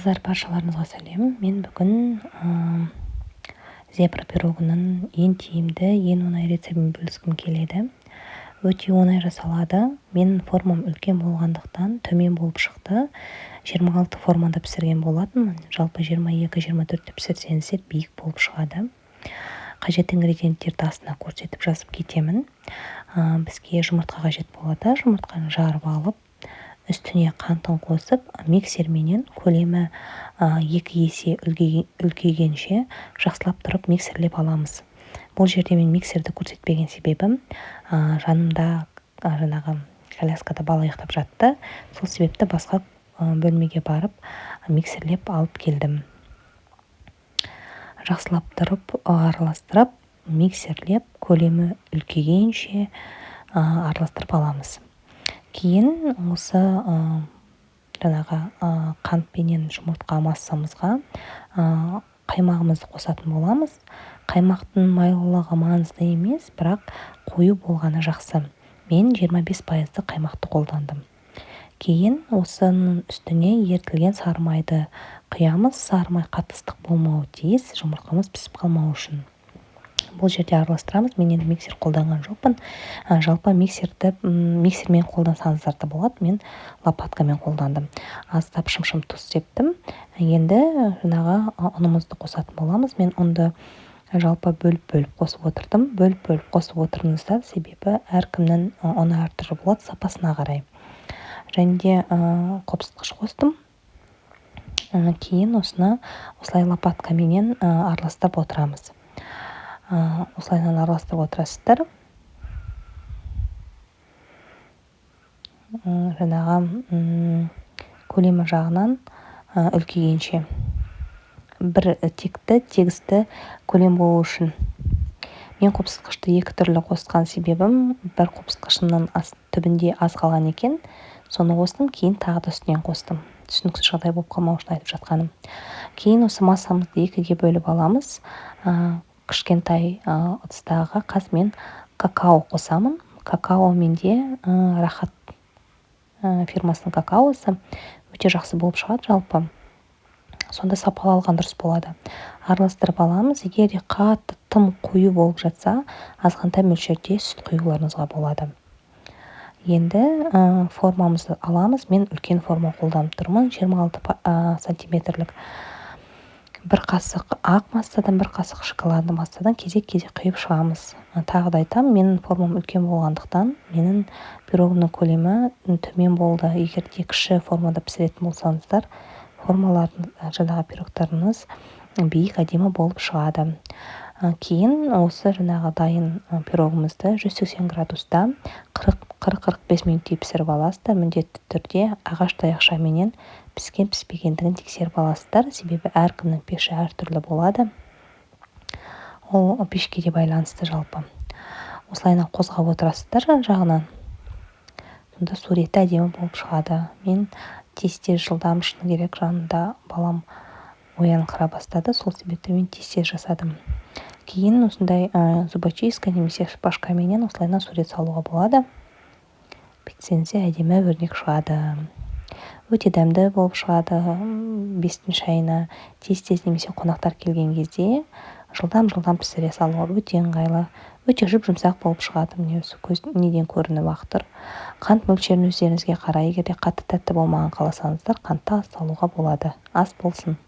Қыздар, баршаларыңызға сәлем. Мен бүгін зебра пирогының ең тиімді, ең оңай рецептін бөліскім келеді. Өте оңай жасалады. Менің формам үлкен болғандықтан төмен болып шықты. 26 формада пісірген болатынмын. Жалпы 22-24 пісірсеңіздер биік болып шығады. Қажет ингредиенттерді астына көрсетіп жазып кетемін. Бізге жұмыртқа қажет болады. Жұмыртқаны жарып алып, үстіне қантын қосып, миксерменен көлемі 2 есе үлкейгенше жақсылап тұрып миксерлеп аламыз. Бұл жерде мен миксерді көрсетпеген себебім, жанымда жаңағы коляскада бала ұйықтап жатты. Сол себепті басқа бөлмеге барып миксерлеп алып келдім. Жақсылап тұрып араластырып, миксерлеп көлемі үлкейгенше араластырып аламыз. Кейін осы жаңағы қантпенен жұмыртқа массамызға қаймағымызды қосатын боламыз. Қаймақтың майлылығы маңызды емес, бірақ қою болғаны жақсы. Мен 25% қаймақты қолдандым. Кейін осының үстіне ерітілген сары майды құямыз. Сары май қатыстық болмауы тиіс, жұмыртқамыз пісіп қалмау үшін. Бұл жерде араластырамыз. Мен енді миксер қолданған жоқпын. Жалпы миксермен қолдансаңыздар да болады. Мен лопаткамен қолдандым. Аздап шым-шым тұз септім. Енді жаңағы ұнымызды қосатын боламыз. Мен ұнды жалпы бөліп қосып отырдым. Бөліп қосып отырыңыздар, себебі әркімнің ұны әртүрлі болады, сапасына қарай. Және де қопсытқыш қостым. Кейін осылай лопаткаменен араластырып отырамыз. Осылайынан араластырып отырасыздар. Жаңағы көлемі жағынан үлкейгенше. Бір тегісті көлем болу үшін. Мен қопсытқышты 2 түрлі қосқан себебім, бір қопсытқышымның түбінде аз қалған екен. Соны қостым, кейін тағы да үстінен қостым. Түсініксіз жағдай болып қалмау үшін айтып жатқаным. Кейін осы массамызды 2-ге бөліп аламыз. Кішкентай ыдыстағы мен какао қосамын. Какао менде Рахат фирмасының какаосы өте жақсы болып шығады жалпы. Сонда сапалы алған дұрыс болады. Араластырып аламыз. Егер де қатты тым қою болып жатса, азғантай мөлшерде сүт құюларыңызға болады. Енді формамызды аламыз. Мен үлкен форма қолданып тұрмын. 26 сантиметрлік. Бір қасық ақ массадан, бір қасық шоколадты массадан кезек-кезек құйып шығамыз. Тағы да айтамын, менің формам үлкен болғандықтан, менің пирогымның көлемі төмен болды. Егер де кіші формада пісіретін болсаңыздар, жаңағы пирогтарыңыз биік әдемі болып шығады. Кейін осы жаңағы дайын пирогымызды 180 градуста 40-45 минутте пісіріп аласыздар. Міндетті түрде ағаш таяқшаменен піскен-піспегендігін тексеріп аласыздар. Себебі әркімнің пеші әртүрлі болады. Ол пешке де байланысты жалпы. Осылайынан қозғап отырасыздар жан-жағынан. Сонда суреті әдемі болып шығады. Мен тез жылдам шыны керек, жанында балам ояныңқыра бастады. Сол себепті мен тез жасадым. Кейін осындай зубочистка немесе шпажкаменен осылайынан сурет салуға болады. Бүйтсеңіздер әдемі өрнек шығады. Өте дәмді болып шығады. Бестің шайына тез немесе қонақтар келген кезде жылдам пісіре салуға өте ыңғайлы. Өте жұмсақ болып шығады. Неден көрініп ақтыр. Қант мөлшерін өздеріңізге қарай. Егер де қатты тәтті болмаған қаласаңыздар, қантты аз салуға болады. Аз болсын.